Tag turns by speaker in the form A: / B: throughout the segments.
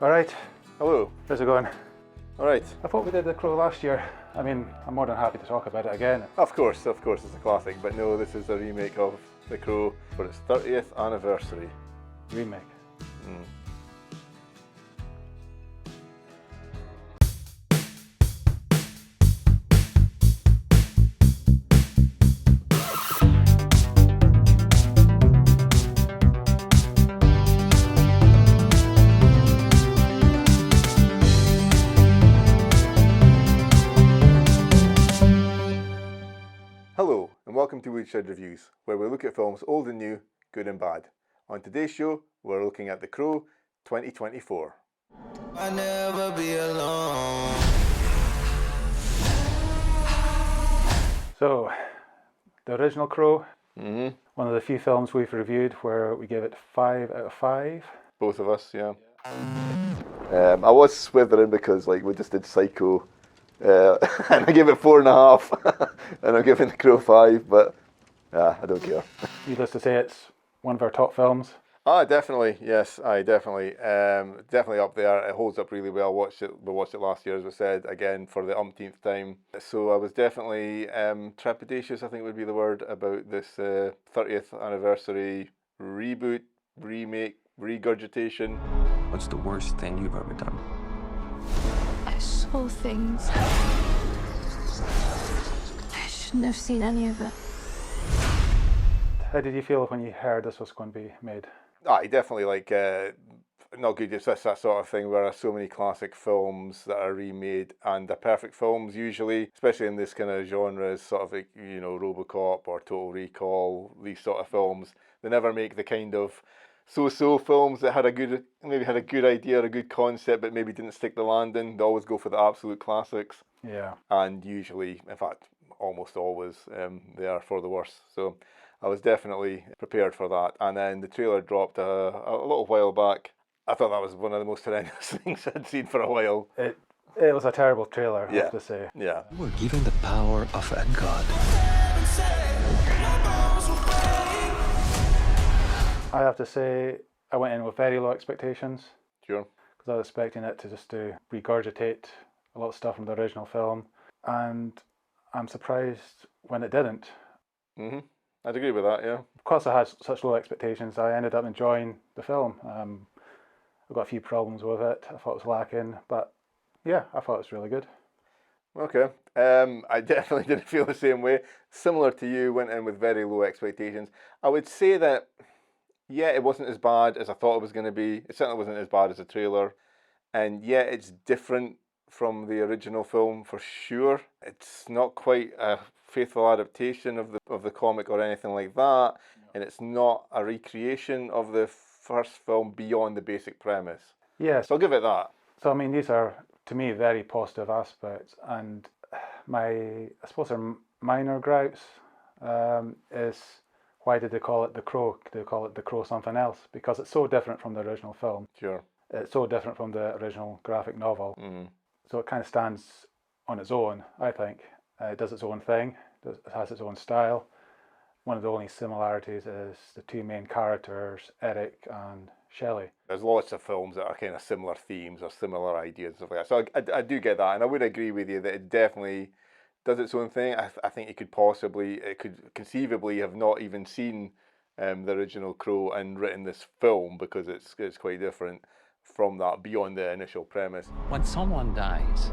A: Alright,
B: Hello.
A: how's it going?
B: Alright.
A: I thought we did The Crow last year. I mean, I'm more than happy to talk about it again.
B: Of course, it's a classic, but no, this is a remake of The Crow for its 30th anniversary.
A: Remake.
B: Hello, and welcome to Woodshed Reviews, where we look at films old and new, good and bad. On today's show, we're looking at The Crow 2024.
C: I'll never be alone.
A: So, the original Crow,
B: Mm-hmm.
A: one of the few films we've reviewed where we gave it 5 out of 5.
B: Both of us, yeah. I was swithering because we just did Psycho, and I gave it 4.5, and I'm giving The Crow 5, but I don't care.
A: Needless to say, it's one of our top films.
B: Definitely, yes, definitely up there. It holds up really well. We watched it last year, as we said, again for the umpteenth time. So I was definitely trepidatious, I think would be the word, about this 30th anniversary reboot, remake, regurgitation.
D: What's the worst thing you've ever done?
E: I saw things. I shouldn't have seen any of it.
A: How did you feel when you heard this was going to be made?
B: I definitely not good. It's that sort of thing where there's so many classic films that are remade and they're perfect films usually, especially in this kind of genres, sort of RoboCop or Total Recall. These sort of films, they never make the kind of so-so films that had a good idea or a good concept, but maybe didn't stick the landing. They always go for the absolute classics.
A: Yeah.
B: And usually, in fact, almost always, they are for the worse. So I was definitely prepared for that. And then the trailer dropped a little while back. I thought that was one of the most horrendous things I'd seen for a while.
A: It was a terrible trailer, I have to say.
B: Yeah.
D: You were given the power of a god.
A: I have to say, I went in with very low expectations.
B: Sure.
A: Because I was expecting it to just regurgitate a lot of stuff from the original film. And I'm surprised when it didn't.
B: Mm-hmm. I'd agree with that, yeah.
A: Because I had such low expectations, I ended up enjoying the film. I've got a few problems with it. I thought it was lacking, but yeah, I thought it was really good.
B: Okay. I definitely didn't feel the same way. Similar to you, went in with very low expectations. I would say that, yeah, it wasn't as bad as I thought it was going to be. It certainly wasn't as bad as the trailer. And yeah, it's different from the original film for sure. It's not quite a faithful adaptation of the comic or anything like that, and it's not a recreation of the first film beyond the basic premise.
A: Yes.
B: So I'll give it that.
A: So I mean, these are to me very positive aspects, and I suppose they're minor gripes is why did they call it The Crow? Did they call it The Crow something else? Because it's so different from the original film.
B: Sure.
A: It's so different from the original graphic novel.
B: Mm.
A: So it kind of stands on its own, I think. It does its own thing. It has its own style. One of the only similarities is the two main characters, Eric and Shelley.
B: There's lots of films that are kind of similar themes or similar ideas and stuff like that. So I do get that, and I would agree with you that it definitely does its own thing. I think it could conceivably have not even seen the original Crow and written this film because it's quite different from that beyond the initial premise.
F: When someone dies,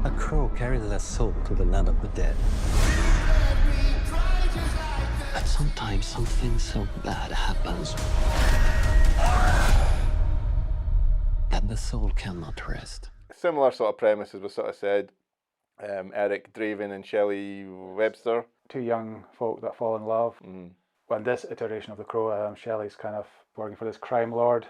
D: A crow carries their soul to the land of the dead.
F: but sometimes something so bad happens that the soul cannot rest.
B: Similar sort of premises was sort of said. Eric Draven and Shelley Webster.
A: Two young folk that fall in love.
B: Mm.
A: Well, in this iteration of The Crow, Shelley's kind of working for this crime lord.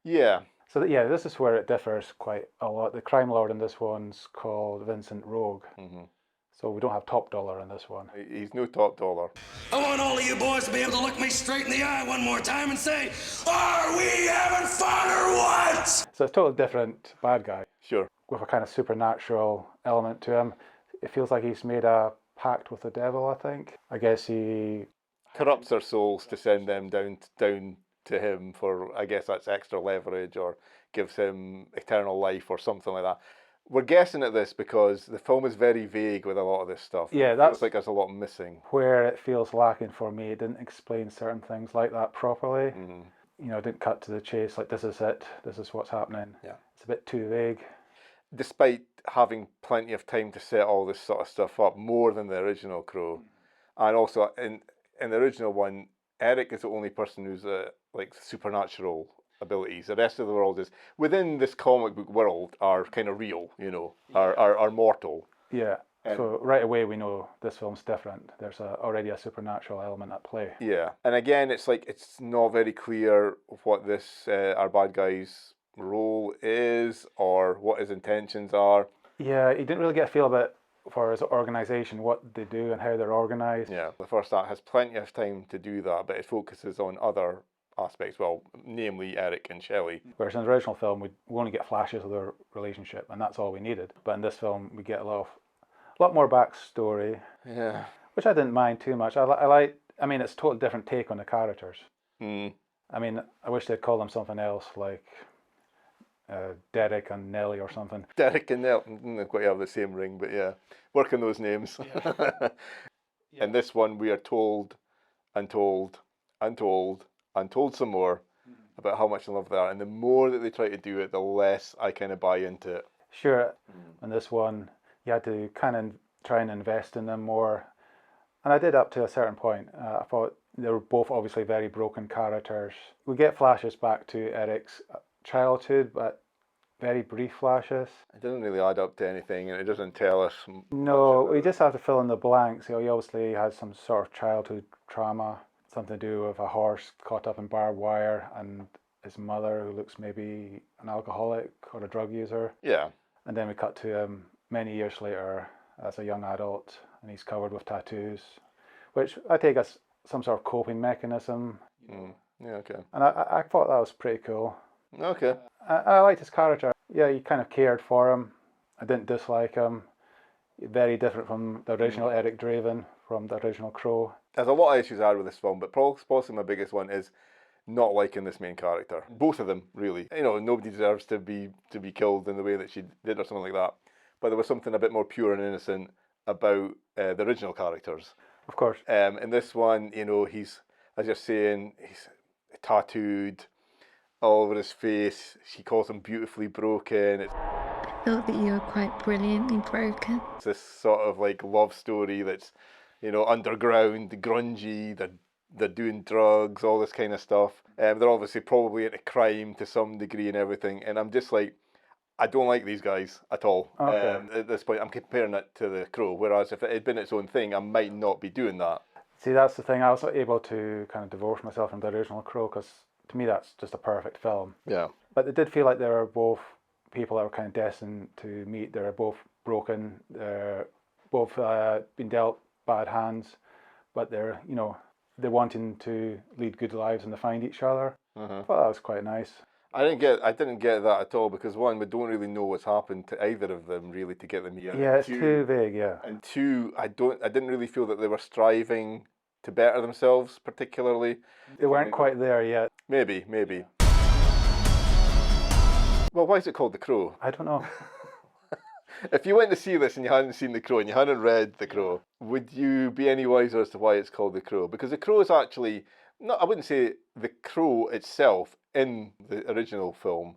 B: Yeah.
A: So this is where it differs quite a lot. The crime lord in this one's called Vincent Rogue.
B: Mm-hmm.
A: So we don't have Top Dollar in this one.
B: He's no top dollar.
C: I want all of you boys to be able to look me straight in the eye one more time and say, "Are we having fun or what?"
A: So it's a totally different bad guy
B: Sure.
A: with a kind of supernatural element to him. It feels like he's made a pact with the devil, I think. I guess he
B: Corrupts our souls to send them down to him for, I guess that's extra leverage or gives him eternal life or something like that. We're guessing at this because the film is very vague with a lot of this stuff.
A: Yeah,
B: it
A: that's
B: feels like there's a lot missing.
A: Where it feels lacking for me. It didn't explain certain things like that properly.
B: Mm-hmm.
A: You know, it didn't cut to the chase, like this is it, this is what's happening.
B: Yeah.
A: It's a bit too vague.
B: Despite having plenty of time to set all this sort of stuff up, more than the original Crow. And also, in the original one, Eric is the only person who's like supernatural abilities. The rest of the world is, within this comic book world, are kind of real, you know, are mortal.
A: Yeah. So right away we know this film's different. There's already a supernatural element at play.
B: Yeah. And again, it's like, it's not very clear what this, our bad guy's role is or what his intentions are.
A: Yeah, you didn't really get a feel about for his organisation, what they do and how they're organised.
B: Yeah, the first act has plenty of time to do that, but it focuses on other aspects, well, namely Eric and Shelley.
A: Whereas in the original film, we only get flashes of their relationship, and that's all we needed. But in this film, we get a lot more backstory.
B: Yeah.
A: Which I didn't mind too much. I mean, it's a totally different take on the characters.
B: Mm.
A: I mean, I wish they'd call them something else, like Derek and Nellie or something.
B: Derek and Nellie, not quite have the same ring, but yeah, work on those names. Yeah. In this one, we are told and told and told and told some more about how much in love they are, and the more that they try to do it, the less I kind of buy into it.
A: Sure, in this one, you had to kind of try and invest in them more, and I did up to a certain point. I thought they were both obviously very broken characters. We get flashes back to Eric's childhood, but very brief flashes.
B: It doesn't really add up to anything, and it doesn't tell us.
A: No, we just have to fill in the blanks. You know, he obviously had some sort of childhood trauma, something to do with a horse caught up in barbed wire, and his mother, who looks maybe an alcoholic or a drug user.
B: Yeah.
A: And then we cut to him many years later as a young adult, and he's covered with tattoos, which I take as some sort of coping mechanism.
B: Yeah, okay.
A: And I thought that was pretty cool.
B: Okay.
A: I liked his character. Yeah, you kind of cared for him. I didn't dislike him. Very different from the original Eric Draven, from the original Crow. There's
B: a lot of issues I had with this film, but possibly my biggest one is not liking this main character. Both of them, really. You know, nobody deserves to be killed in the way that she did or something like that. But there was something a bit more pure and innocent about the original characters.
A: Of course.
B: In this one, you know, he's, as you're saying, he's tattooed all over his face. She calls him beautifully broken.
E: I thought that you were quite brilliantly broken.
B: It's this sort of like love story that's, you know, underground, grungy, they're doing drugs, all this kind of stuff. They're obviously probably into crime to some degree and everything. And I'm just like, I don't like these guys at all.
A: Okay.
B: At this point, I'm comparing it to The Crow, whereas if it had been its own thing, I might not be doing that.
A: See, that's the thing. I was able to kind of divorce myself from the original Crow, because to me that's just a perfect film.
B: Yeah.
A: But it did feel like they were both people that were kind of destined to meet. They were both broken. They're both been dealt bad hands, but they're wanting to lead good lives and to find each other. I thought that was quite nice.
B: I didn't get that at all, because one, we don't really know what's happened to either of them really to get them here.
A: Yeah, it's too vague. Yeah.
B: And two, I didn't really feel that they were striving to better themselves particularly.
A: They weren't quite there yet.
B: Maybe. Well, why is it called The Crow?
A: I don't know.
B: If you went to see this and you hadn't seen The Crow and you hadn't read The Crow, would you be any wiser as to why it's called The Crow? Because The Crow is actually, I wouldn't say The Crow itself in the original film.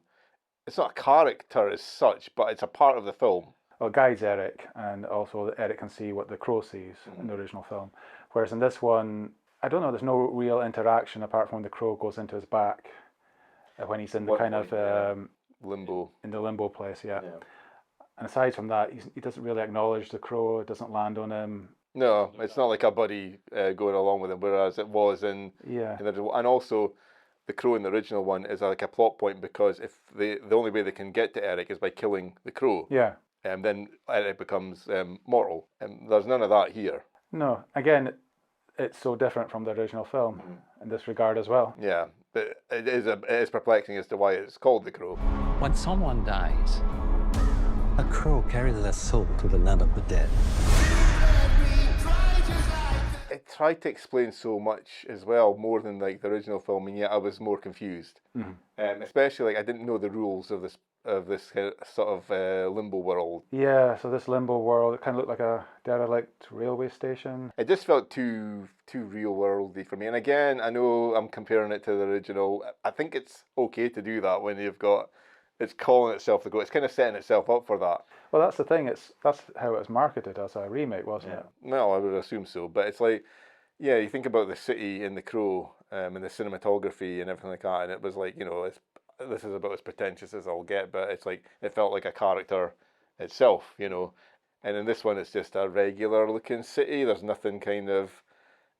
B: It's not a character as such, but it's a part of the film.
A: Well, it guides Eric, and also Eric can see what the Crow sees in the original film. Whereas in this one, I don't know, there's no real interaction apart from when the Crow goes into his back when he's in the
B: limbo.
A: In the limbo place, yeah. And aside from that, he doesn't really acknowledge the Crow. It doesn't land on him.
B: No, it's not like a buddy going along with him, whereas it was in...
A: Yeah.
B: And also, the Crow in the original one is like a plot point, because if the only way they can get to Eric is by killing the Crow.
A: Yeah.
B: Then Eric becomes mortal. And there's none of that here.
A: No. Again, it's so different from the original film in this regard as well.
B: Yeah, but it is perplexing as to why it's called The Crow.
D: When someone dies, a crow carries their soul to the land of the dead.
B: tried to explain so much as well, more than like the original film, and yet I was more confused. Especially like I didn't know the rules of this kind of sort of limbo world.
A: Yeah, so this limbo world, it kind of looked like a derelict railway station.
B: It just felt too real worldy for me. And again, I know I'm comparing it to the original. I think it's okay to do that when you've got it's calling itself the Go. It's kind of setting itself up for that.
A: Well, that's the thing. That's how it was marketed as a remake, wasn't it?
B: Well, I would assume so. But it's like, yeah, you think about the city in The Crow and the cinematography and everything like that, and it was like, this is about as pretentious as I'll get, but it's like it felt like a character itself, And in this one, it's just a regular looking city. There's nothing kind of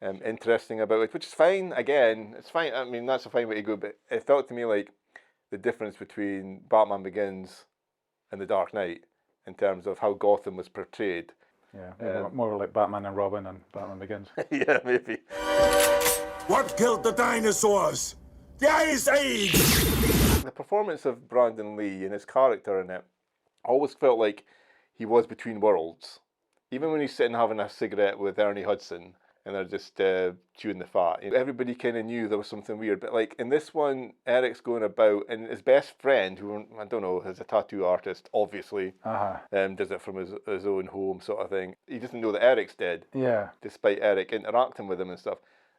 B: interesting about it, which is fine. Again, it's fine. I mean, that's a fine way to go, but it felt to me like the difference between Batman Begins and The Dark Knight in terms of how Gotham was portrayed.
A: Yeah, more like Batman and Robin and Batman Begins.
B: Yeah, maybe.
C: What killed the dinosaurs? The Ice Age!
B: The performance of Brandon Lee and his character in it always felt like he was between worlds. Even when he's sitting having a cigarette with Ernie Hudson and they're just chewing the fat. Everybody kind of knew there was something weird. But like in this one, Eric's going about, and his best friend, who I don't know, is a tattoo artist, obviously, does it from his own home sort of thing. He doesn't know that Eric's dead, despite Eric interacting with him and stuff.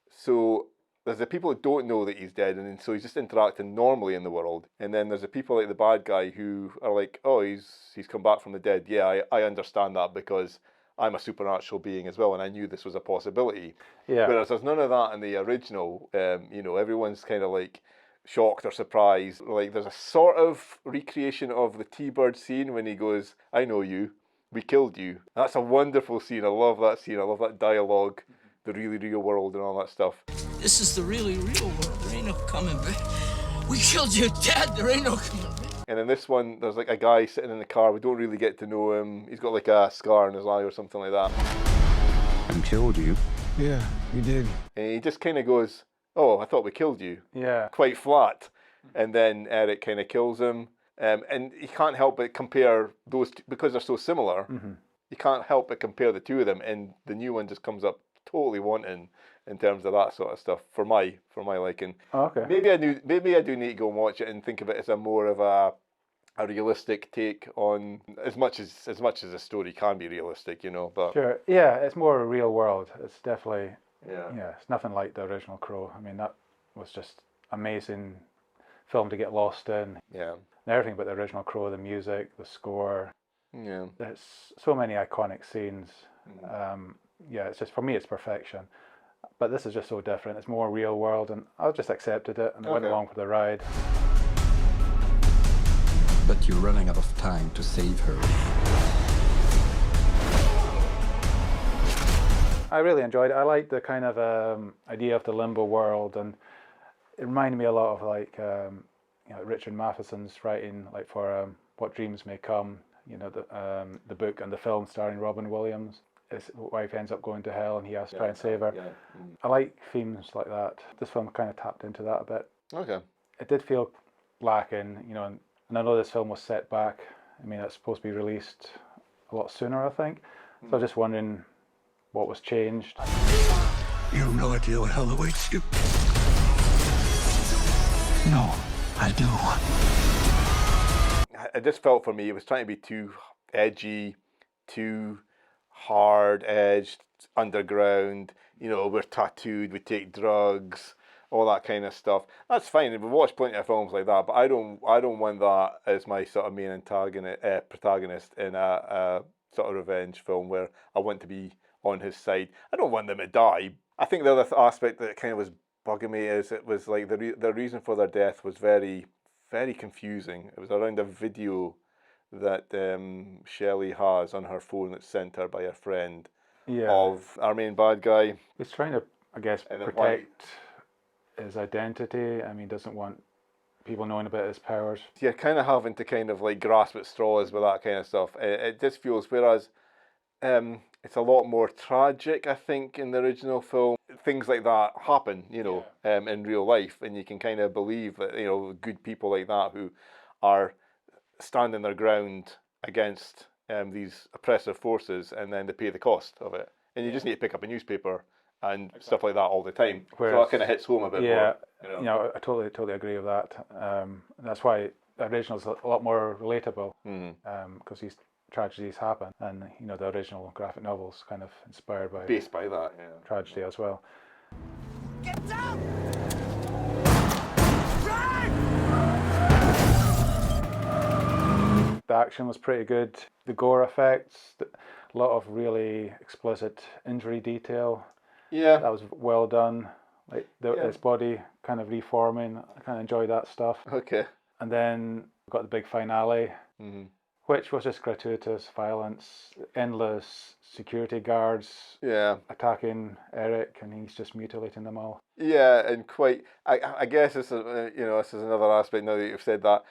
B: So there's the people who don't know that he's dead, and so he's just interacting normally in the world. And then there's the people like the bad guy who are like, oh, he's come back from the dead. Yeah, I understand that because I'm a supernatural being as well, and I knew this was a possibility.
A: Yeah.
B: Whereas there's none of that in the original. Everyone's kind of like shocked or surprised. Like there's a sort of recreation of the T-Bird scene when he goes, I know you, we killed you. That's a wonderful scene. I love that scene. I love that dialogue, the really real world and all that stuff.
G: This is the really real world. There ain't no coming back. We killed your dad. There ain't no coming back.
B: And in this one, there's like a guy sitting in the car. We don't really get to know him. He's got like a scar in his eye or something like that.
H: And killed you?
I: Yeah, you did.
B: And he just kind of goes, oh, I thought we killed you.
A: Yeah.
B: Quite flat. And then Eric kind of kills him. And you can't help but compare those two, because they're so similar. You can't help but compare the two of them. And the new one just comes up totally wanting in terms of that sort of stuff for my liking.
A: Oh, okay.
B: Maybe I do need to go and watch it and think of it as a more of a realistic take on as much as a story can be realistic, but
A: Sure. Yeah, it's more a real world. It's definitely
B: yeah.
A: it's nothing like the original Crow. I mean, that was just amazing film to get lost in.
B: Yeah.
A: And everything about the original Crow, the music, the score.
B: Yeah.
A: There's so many iconic scenes. It's just, for me, it's perfection. But this is just so different. It's more real world, and I just accepted it and went along for the ride.
D: But you're running out of time to save her.
A: I really enjoyed it. I liked the kind of idea of the limbo world, and it reminded me a lot of like Richard Matheson's writing, like for What Dreams May Come. The book and the film starring Robin Williams. His wife ends up going to hell and he has to try and save her.
B: Yeah.
A: I like themes like that. This film kind of tapped into that a bit.
B: Okay.
A: It did feel lacking, and I know this film was set back. I mean, it's supposed to be released a lot sooner, I think. So I'm just wondering what was changed.
C: You have no idea what hell awaits you.
D: No, I do.
B: It just felt for me it was trying to be too edgy, too hard-edged, underground. We're tattooed, we take drugs, all that kind of stuff. That's fine. We've watched plenty of films like that, but I don't want that as my sort of main protagonist in a sort of revenge film where I want to be on his side. I don't want them to die. I think the other aspect that kind of was bugging me is it was like the reason for their death was very, very confusing. It was around a video that Shelley has on her phone that's sent her by a friend of our main bad guy.
A: He's trying to, I guess, protect his identity. I mean, doesn't want people knowing about his powers.
B: You're kind of having to kind of like grasp at straws with that kind of stuff. It just feels, whereas it's a lot more tragic, I think, in the original film. Things like that happen, in real life, and you can kind of believe that, good people like that who are standing their ground against these oppressive forces, and then they pay the cost of it. And you just need to pick up a newspaper and stuff like that all the time. So
A: Whereas-
B: that kind of hits home a bit
A: Yeah,
B: more.
A: I totally agree with that. That's why the original's a lot more relatable, because these tragedies happen, and the original graphic novel's kind of inspired by
B: Based by that,
A: tragedy as well.
C: Get down!
A: The action was pretty good. The gore effects, a lot of really explicit injury detail.
B: Yeah.
A: That was well done. Like his body kind of reforming. I kind of enjoyed that stuff.
B: Okay.
A: And then we got the big finale, which was just gratuitous violence, endless security guards attacking Eric, and he's just mutilating them all.
B: Yeah, and quite. I guess this is this is another aspect. Now that you've said that,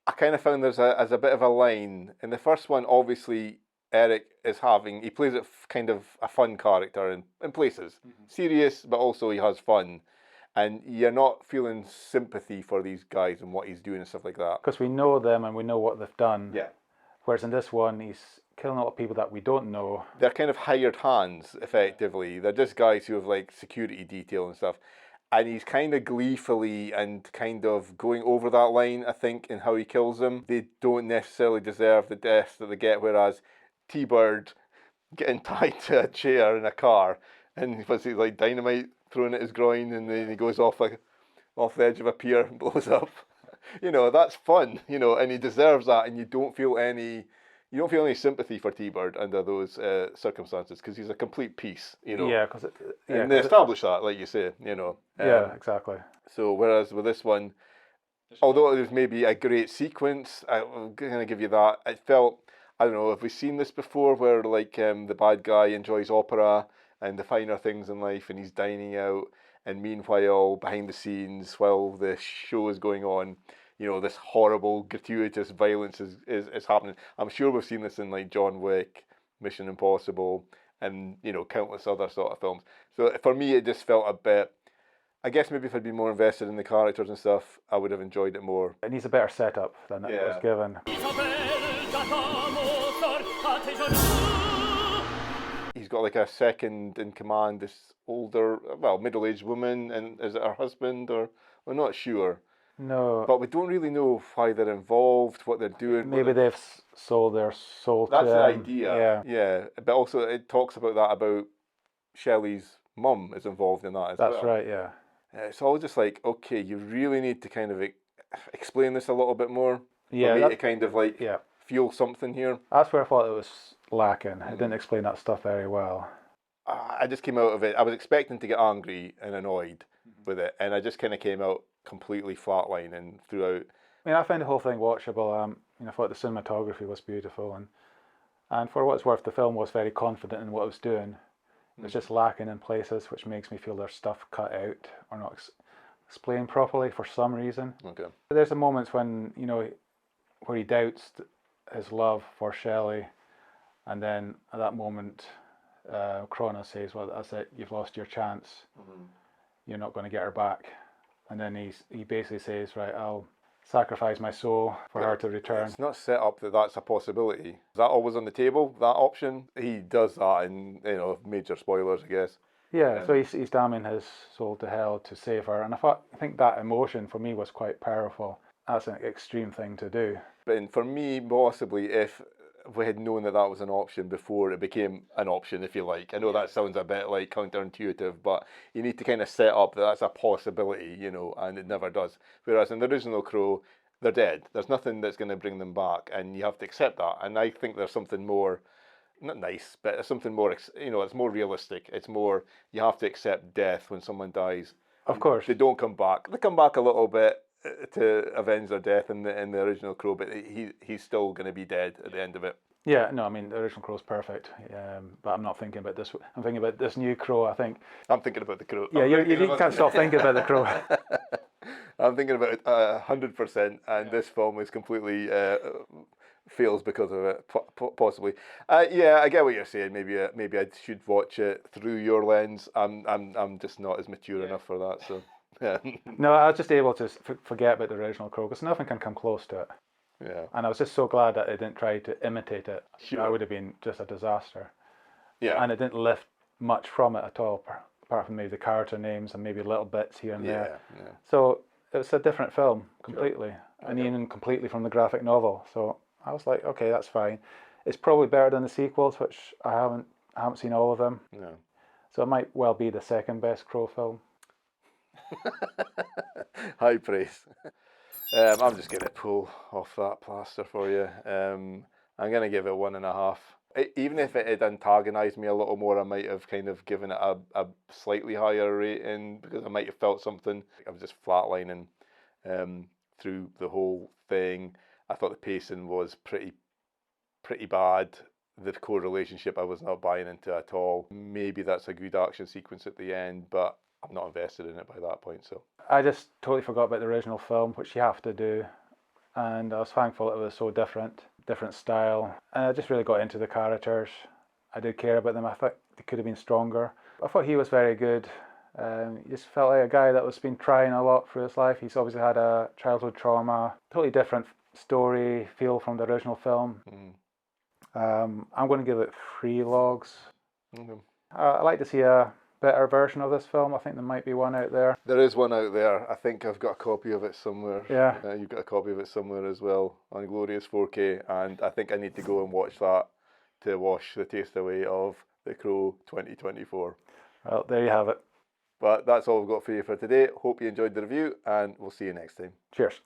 B: I kind of found there's a bit of a line in the first one. Obviously, Eric he plays it kind of a fun character in places, serious, but also he has fun, and you're not feeling sympathy for these guys and what he's doing and stuff like that.
A: Because we know them and we know what they've done.
B: Yeah.
A: Whereas in this one, he's killing a lot of people that we don't know.
B: They're kind of hired hands, effectively. They're just guys who have like security detail and stuff. And he's kind of gleefully and kind of going over that line, I think, in how he kills them. They don't necessarily deserve the deaths that they get, whereas T-Bird getting tied to a chair in a car and was he like dynamite thrown at his groin, and then he goes off the edge of a pier and blows up. That's fun, and he deserves that, and you don't feel any sympathy for T-Bird under those circumstances, because he's a complete piece,
A: Yeah, because
B: and they establish that, like you say,
A: yeah, exactly.
B: So whereas with this one, although there's maybe a great sequence, I'm gonna give you that. It felt, I don't know, have we seen this before, where like the bad guy enjoys opera and the finer things in life, and he's dining out, and meanwhile behind the scenes, while the show is going on, this horrible gratuitous violence is happening. I'm sure we've seen this in like John Wick, Mission Impossible, and countless other sort of films. So for me, it just felt a bit. I guess maybe if I'd been more invested in the characters and stuff, I would have enjoyed it more.
A: It needs a better setup than it was given.
B: He's got like a second in command, this older, middle-aged woman, and is it her husband, or we're not sure.
A: No.
B: But we don't really know why they're involved, what they're doing.
A: Maybe they've sold their soul to him.
B: That's the idea.
A: Yeah.
B: Yeah, but also it talks about Shelley's mum is involved in that as well.
A: That's right, yeah.
B: It's all just like, okay, you really need to kind of explain this a little bit more.
A: Yeah.
B: For me to kind of like feel something here.
A: That's where I thought it was lacking. It didn't explain that stuff very well.
B: I just came out of it, I was expecting to get angry and annoyed with it, and I just kind of came out completely flatlining throughout.
A: I mean, I found the whole thing watchable. I thought the cinematography was beautiful, and for what it's worth, the film was very confident in what it was doing. It was just lacking in places, which makes me feel there's stuff cut out or not explained properly for some reason.
B: Okay.
A: There's a moments when, where he doubts his love for Shelley, and then at that moment, Cronus says, well, that's it, you've lost your chance. You're not going to get her back. And then he basically says, right, I'll sacrifice my soul for her to return.
B: It's not set up that that's a possibility. Is that always on the table, that option? He does that in, major spoilers, I guess.
A: Yeah, so he's damning his soul to hell to save her. And I think that emotion for me was quite powerful. That's an extreme thing to do.
B: But for me, possibly, if we had known that was an option before it became an option, if you like. I know that sounds a bit like counterintuitive, but you need to kind of set up that that's a possibility, and it never does. Whereas in the original Crow, they're dead. There's nothing that's going to bring them back, and you have to accept that. And I think there's something more, not nice, but there's something more, it's more realistic. It's more, you have to accept death when someone dies.
A: Of course.
B: They don't come back. They come back a little bit to avenge their death in the original Crow, but he's still going to be dead at the end of it.
A: Yeah, no, I mean, the original Crow's perfect, but I'm not thinking about this. I'm thinking about this new Crow, I think.
B: I'm thinking about the Crow.
A: Yeah, you can't stop thinking about the Crow.
B: I'm thinking about it 100%, and this film is completely fails because of it, possibly. Yeah, I get what you're saying. Maybe I should watch it through your lens. I'm just not as mature enough for that, so... Yeah.
A: No, I was just able to forget about the original Crow because nothing can come close to it.
B: Yeah.
A: And I was just so glad that it didn't try to imitate it.
B: Sure.
A: That would have been just a disaster.
B: Yeah.
A: And it didn't lift much from it at all, apart from maybe the character names and maybe little bits here and there.
B: Yeah.
A: So it was a different film completely, and even completely from the graphic novel. So I was like, okay, that's fine. It's probably better than the sequels, which I haven't seen all of them.
B: No.
A: So it might well be the second best Crow film.
B: High praise. I'm just going to pull off that plaster for you. I'm going to give it 1.5. Even if it had antagonised me a little more, I might have kind of given it a slightly higher rating, because I might have felt something. I was just flatlining through the whole thing. I thought the pacing was pretty bad. The core relationship I was not buying into at all. Maybe that's a good action sequence at the end, but I'm not invested in it by that point. So
A: I just totally forgot about the original film, which you have to do, and I was thankful it was so different style, and I just really got into the characters. I did care about them. I thought they could have been stronger. I thought he was very good. He just felt like a guy that was been trying a lot through his life. He's obviously had a childhood trauma, totally different story feel from the original film. I'm going to give it 3 logs. I'd like to see a better version of this film. I think there might be one out there.
B: there is one out there. I think I've got a copy of it somewhere.
A: Yeah.
B: You've got a copy of it somewhere as well on glorious 4K, and I think I need to go and watch that to wash the taste away of The Crow 2024.
A: Well, there you have it.
B: But that's all we've got for you for today. Hope you enjoyed the review, and we'll see you next time.
A: Cheers.